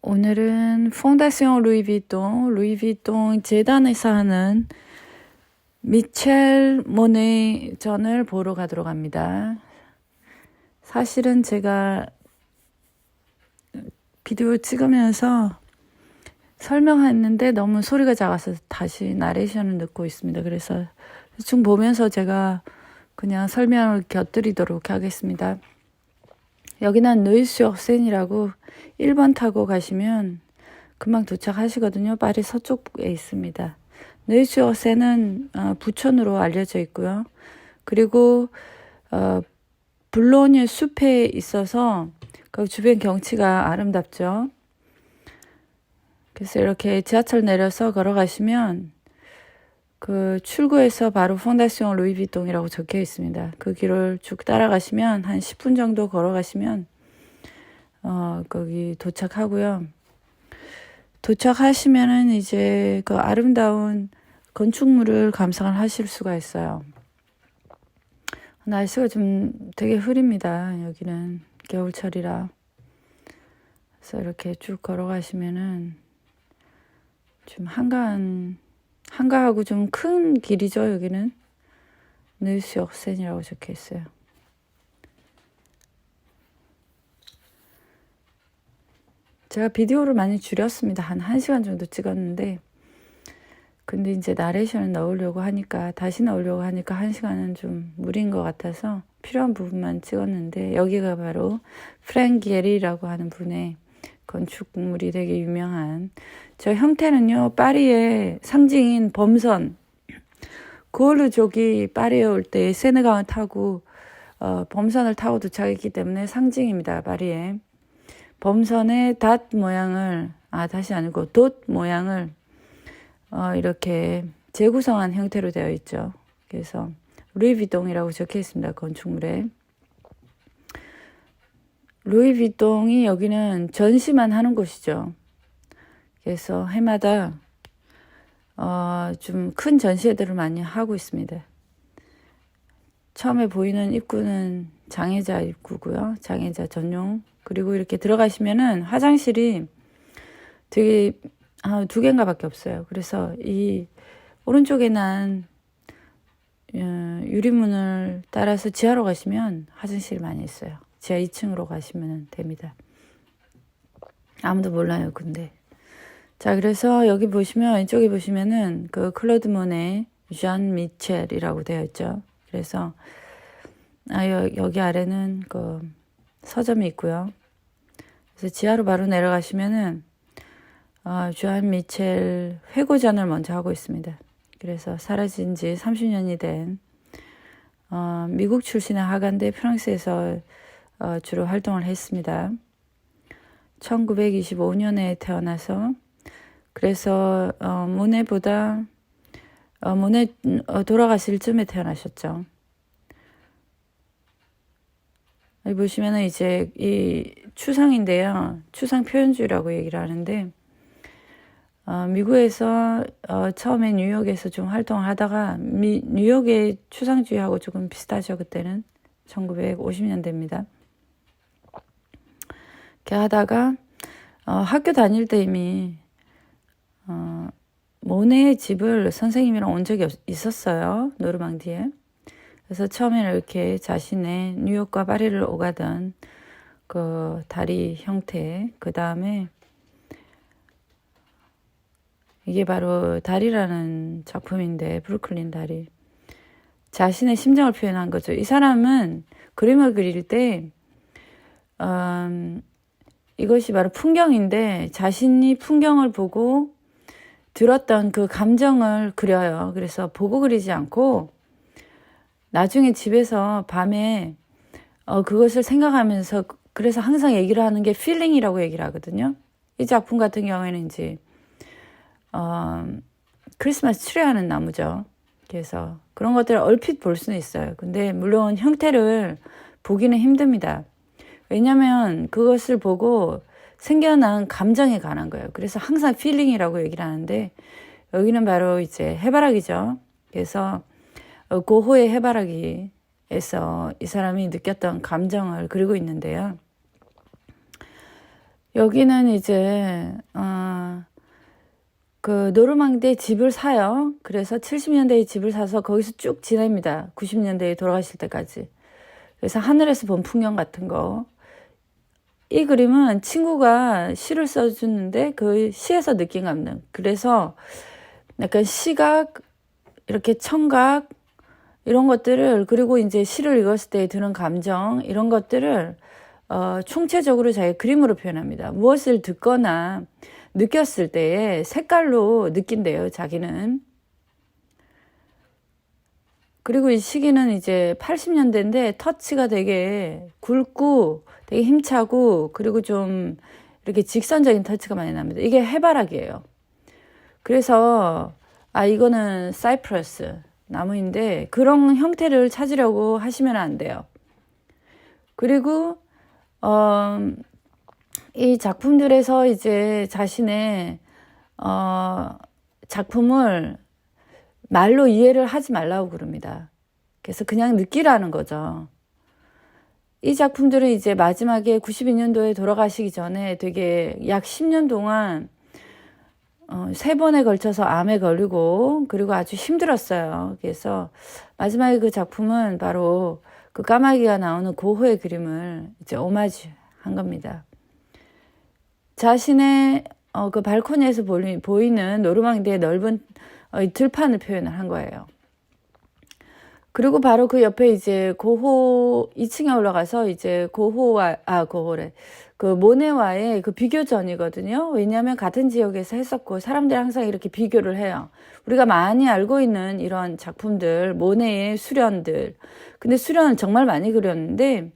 오늘은 퐁다시옹 루이비통 재단에서 하는 미첼 모네 전을 보러 가도록 합니다. 사실은 제가 비디오 찍으면서 설명했는데 너무 소리가 작아서 다시 나레이션을 넣고 있습니다. 그래서 대충 보면서 제가 그냥 설명을 곁들이도록 하겠습니다. 여기는 누이스역센이라고 1번 타고 가시면 금방 도착하시거든요. 파리 서쪽에 있습니다. 누이스역센은 부촌으로 알려져 있고요. 그리고 블로뉴 숲에 있어서 그 주변 경치가 아름답죠. 그래서 이렇게 지하철 내려서 걸어가시면 그 출구에서 바로 퐁다시옹 루이비통이라고 적혀 있습니다. 그 길을 쭉 따라가시면 한 10분 정도 걸어가시면 거기 도착하고요. 도착하시면은 이제 그 아름다운 건축물을 감상을 하실 수가 있어요. 날씨가 좀 되게 흐립니다. 여기는 겨울철이라. 그래서 이렇게 쭉 걸어가시면은 좀 한가하고 좀 큰 길이죠. 여기는 누이스역센이라고 적혀 있어요. 제가 비디오를 많이 줄였습니다. 한 1시간 정도 찍었는데 근데 이제 나레이션을 넣으려고 하니까 다시 넣으려고 하니까 1시간은 좀 무리인 것 같아서 필요한 부분만 찍었는데 여기가 바로 프랭 게리라고 하는 분의 건축물이 되게 유명한 저 형태는요 파리의 상징인 범선 그올루족이 파리에 올 때 세느강을 타고 범선을 타고 도착했기 때문에 상징입니다. 파리에 범선의 닷 모양을 닷이 아니고 돛 모양을 이렇게 재구성한 형태로 되어 있죠. 그래서 루이비통이라고 적혀 있습니다. 건축물에 루이비통이 여기는 전시만 하는 곳이죠. 그래서 해마다 좀 큰 전시회들을 많이 하고 있습니다. 처음에 보이는 입구는 장애자 입구고요. 장애자 전용. 그리고 이렇게 들어가시면은 화장실이 되게 2개인가 밖에 없어요. 그래서 이 오른쪽에 난 유리문을 따라서 지하로 가시면 화장실이 많이 있어요. 지하 2층으로 가시면 됩니다. 아무도 몰라요, 근데. 자, 그래서 여기 보시면, 왼쪽에 보시면은 그 클로드 모네 잔 미첼이라고 되어 있죠. 그래서, 여기 아래는 그 서점이 있고요. 그래서 지하로 바로 내려가시면은, 주안 미첼 회고전을 먼저 하고 있습니다. 그래서 사라진 지 30년이 된, 미국 출신의 화가인데 프랑스에서 주로 활동을 했습니다. 1925년에 태어나서 그래서 모네보다 모네 돌아가실 쯤에 태어나셨죠. 여기 보시면은 이제 이 추상인데요. 추상 표현주의라고 얘기를 하는데 미국에서 처음에 뉴욕에서 좀 활동을 하다가 뉴욕의 추상주의하고 조금 비슷하죠. 그때는 1950년대입니다. 이렇게 하다가 학교 다닐 때 이미 모네의 집을 선생님이랑 온 적이 있었어요. 노르망디에. 그래서 처음에는 이렇게 자신의 뉴욕과 파리를 오가던 그 다리 형태, 그 다음에 이게 바로 다리라는 작품인데 브루클린 다리. 자신의 심정을 표현한 거죠. 이 사람은 그림을 그릴 때 이것이 바로 풍경인데 자신이 풍경을 보고 들었던 그 감정을 그려요. 그래서 보고 그리지 않고 나중에 집에서 밤에 그것을 생각하면서 그래서 항상 얘기를 하는 게 필링이라고 얘기를 하거든요. 이 작품 같은 경우에는 이제 크리스마스 트리하는 나무죠. 그래서 그런 것들을 얼핏 볼 수는 있어요. 근데 물론 형태를 보기는 힘듭니다. 왜냐하면 그것을 보고 생겨난 감정에 관한 거예요. 그래서 항상 필링이라고 얘기를 하는데 여기는 바로 이제 해바라기죠. 그래서 고호의 해바라기에서 이 사람이 느꼈던 감정을 그리고 있는데요. 여기는 이제 그 노르망디에 집을 사요. 그래서 70년대에 집을 사서 거기서 쭉 지냅니다. 90년대에 돌아가실 때까지. 그래서 하늘에서 본 풍경 같은 거. 이 그림은 친구가 시를 써주는데 그 시에서 느낀 감정. 그래서 약간 시각, 이렇게 청각, 이런 것들을, 그리고 이제 시를 읽었을 때 드는 감정, 이런 것들을 총체적으로 자기 그림으로 표현합니다. 무엇을 듣거나 느꼈을 때에 색깔로 느낀대요, 자기는. 그리고 이 시기는 이제 80년대인데 터치가 되게 굵고 되게 힘차고, 그리고 좀 이렇게 직선적인 터치가 많이 납니다. 이게 해바라기예요. 그래서 이거는 사이프러스 나무인데 그런 형태를 찾으려고 하시면 안 돼요. 그리고 이 작품들에서 이제 자신의 작품을 말로 이해를 하지 말라고 그럽니다. 그래서 그냥 느끼라는 거죠. 이 작품들은 이제 마지막에 92년도에 돌아가시기 전에 되게 약 10년 동안 3번에 걸쳐서 암에 걸리고, 그리고 아주 힘들었어요. 그래서 마지막에 그 작품은 바로 그 까마귀가 나오는 고호의 그림을 이제 오마주 한 겁니다. 자신의 그 발코니에서 보이는 노르망디의 넓은 들판을 표현을 한 거예요. 그리고 바로 그 옆에 이제 고호 2층에 올라가서 이제 고호래. 그 모네와의 그 비교전이거든요. 왜냐하면 같은 지역에서 했었고 사람들이 항상 이렇게 비교를 해요. 우리가 많이 알고 있는 이런 작품들, 모네의 수련들. 근데 수련을 정말 많이 그렸는데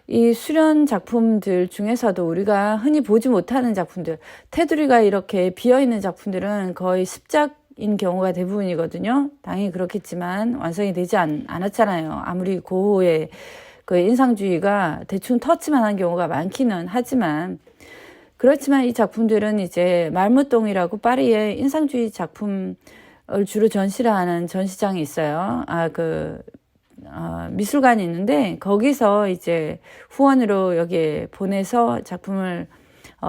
이 수련 작품들 중에서도 우리가 흔히 보지 못하는 작품들, 테두리가 이렇게 비어있는 작품들은 거의 습작인 경우가 대부분이거든요. 당연히 그렇겠지만 완성이 되지 않았잖아요. 아무리 고호의 그 인상주의가 대충 터치만 한 경우가 많기는 하지만, 그렇지만 이 작품들은 이제 말무동이라고 파리의 인상주의 작품을 주로 전시를 하는 전시장이 있어요. 미술관이 있는데 거기서 이제 후원으로 여기에 보내서 작품을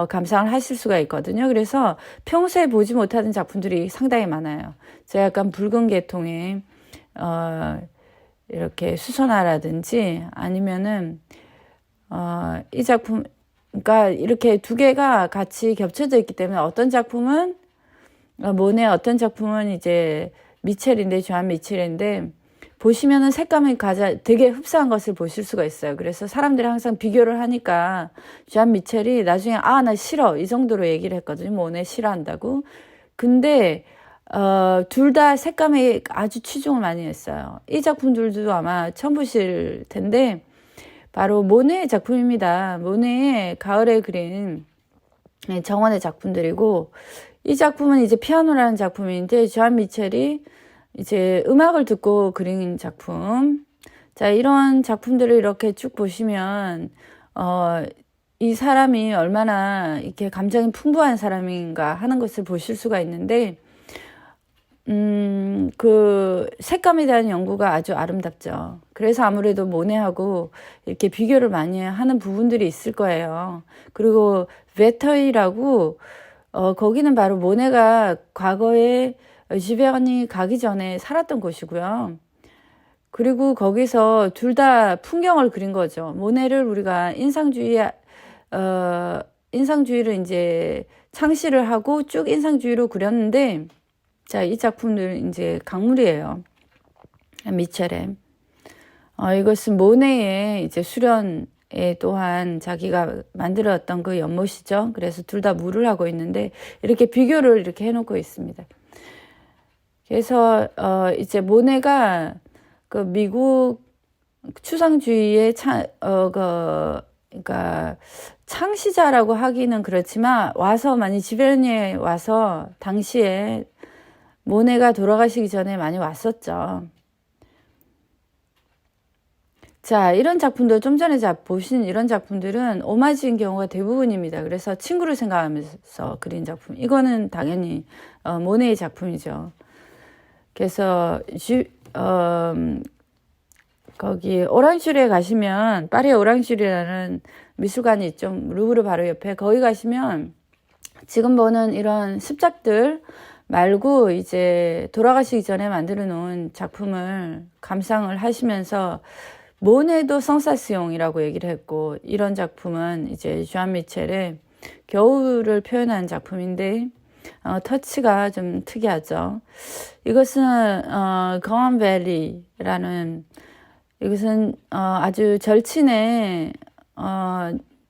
감상을 하실 수가 있거든요. 그래서 평소에 보지 못하는 작품들이 상당히 많아요. 제가 약간 붉은 계통의 이렇게 수선화라든지 아니면은 이 작품, 그러니까 이렇게 두 개가 같이 겹쳐져 있기 때문에 어떤 작품은 모네, 어떤 작품은 이제 미첼인데, 주한 미첼인데 보시면은 색감이 되게 흡사한 것을 보실 수가 있어요. 그래서 사람들이 항상 비교를 하니까 주한 미첼이 나중에 나 싫어 이 정도로 얘기를 했거든요. 모네 싫어한다고. 근데 둘 다 색감에 아주 치중을 많이 했어요. 이 작품들도 아마 처음 보실 텐데 바로 모네의 작품입니다. 모네의 가을에 그린 정원의 작품들이고, 이 작품은 이제 피아노라는 작품인데 주한 미첼이 이제 음악을 듣고 그린 작품. 자, 이런 작품들을 이렇게 쭉 보시면 이 사람이 얼마나 이렇게 감정이 풍부한 사람인가 하는 것을 보실 수가 있는데, 그 색감에 대한 연구가 아주 아름답죠. 그래서 아무래도 모네하고 이렇게 비교를 많이 하는 부분들이 있을 거예요. 그리고 베터이라고 거기는 바로 모네가 과거에 지베언이 가기 전에 살았던 곳이고요. 그리고 거기서 둘 다 풍경을 그린 거죠. 모네를 우리가 인상주의를 이제 창시를 하고 쭉 인상주의로 그렸는데, 자, 이 작품들 이제 강물이에요. 미첼의. 이것은 모네의 이제 수련에 또한 자기가 만들었던 그 연못이죠. 그래서 둘 다 물을 하고 있는데 이렇게 비교를 이렇게 해놓고 있습니다. 그래서 이제 모네가 그 미국 추상주의의 그러니까 창시자라고 하기는 그렇지만 많이 지베르니에 와서 당시에 모네가 돌아가시기 전에 많이 왔었죠. 자, 이런 작품들 좀 전에 보신 이런 작품들은 오마주인 경우가 대부분입니다. 그래서 친구를 생각하면서 그린 작품. 이거는 당연히 모네의 작품이죠. 그래서 거기 오랑주리에 가시면 파리의 오랑주리라는 미술관이 있죠. 루브르 바로 옆에. 거기 가시면 지금 보는 이런 습작들 말고 이제 돌아가시기 전에 만들어 놓은 작품을 감상을 하시면서 모네도 성사스용이라고 얘기를 했고, 이런 작품은 이제 주안 미첼의 겨울을 표현한 작품인데 터치가 좀 특이하죠. 이것은 거한밸리라는, 이것은 아주 절친의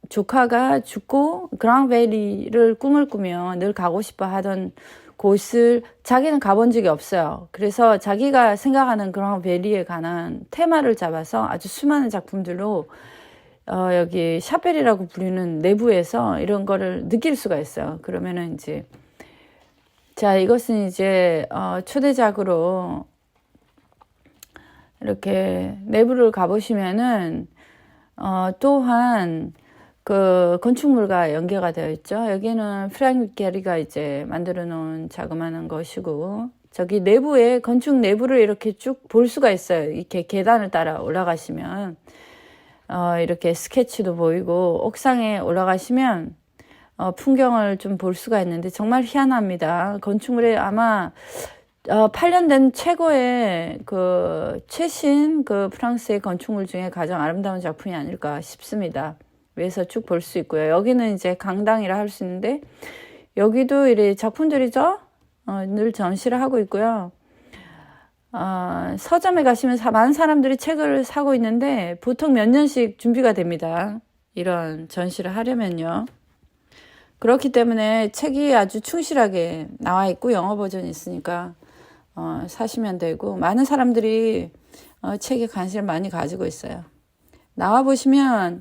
조카가 죽고 그랑밸리를 꿈을 꾸며 늘 가고 싶어 하던 곳을 자기는 가본 적이 없어요. 그래서 자기가 생각하는 그랑밸리에 관한 테마를 잡아서 아주 수많은 작품들로 여기 샤펠이라고 부르는 내부에서 이런 거를 느낄 수가 있어요. 그러면은 이제, 자, 이것은 이제 초대작으로 이렇게 내부를 가보시면은 또한 그 건축물과 연계가 되어 있죠. 여기는 프랑크 게리가 이제 만들어 놓은 자그마한 것이고, 저기 내부에, 건축 내부를 이렇게 쭉 볼 수가 있어요. 이렇게 계단을 따라 올라가시면 이렇게 스케치도 보이고, 옥상에 올라가시면 풍경을 좀 볼 수가 있는데 정말 희한합니다. 건축물에 아마 8년 된 최고의 그 최신 그 프랑스의 건축물 중에 가장 아름다운 작품이 아닐까 싶습니다. 위에서 쭉 볼 수 있고요. 여기는 이제 강당이라 할 수 있는데, 여기도 이래 작품들이죠. 늘 전시를 하고 있고요. 서점에 가시면 많은 사람들이 책을 사고 있는데 보통 몇 년씩 준비가 됩니다. 이런 전시를 하려면요. 그렇기 때문에 책이 아주 충실하게 나와 있고 영어 버전이 있으니까 사시면 되고, 많은 사람들이 책에 관심을 많이 가지고 있어요. 나와 보시면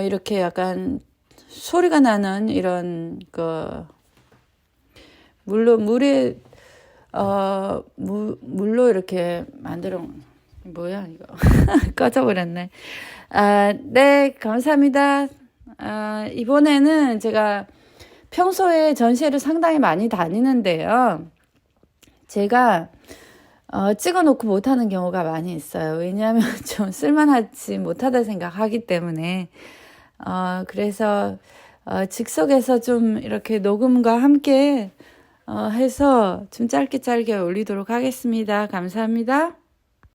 이렇게 약간 소리가 나는 이런 물에 물로 이렇게 만들어, 뭐야 이거 꺼져버렸네. 네, 감사합니다. 이번에는 제가 평소에 전시회를 상당히 많이 다니는데요. 제가 찍어놓고 못하는 경우가 많이 있어요. 왜냐하면 좀 쓸만하지 못하다 생각하기 때문에. 그래서 즉석에서 좀 이렇게 녹음과 함께 해서 좀 짧게 올리도록 하겠습니다. 감사합니다.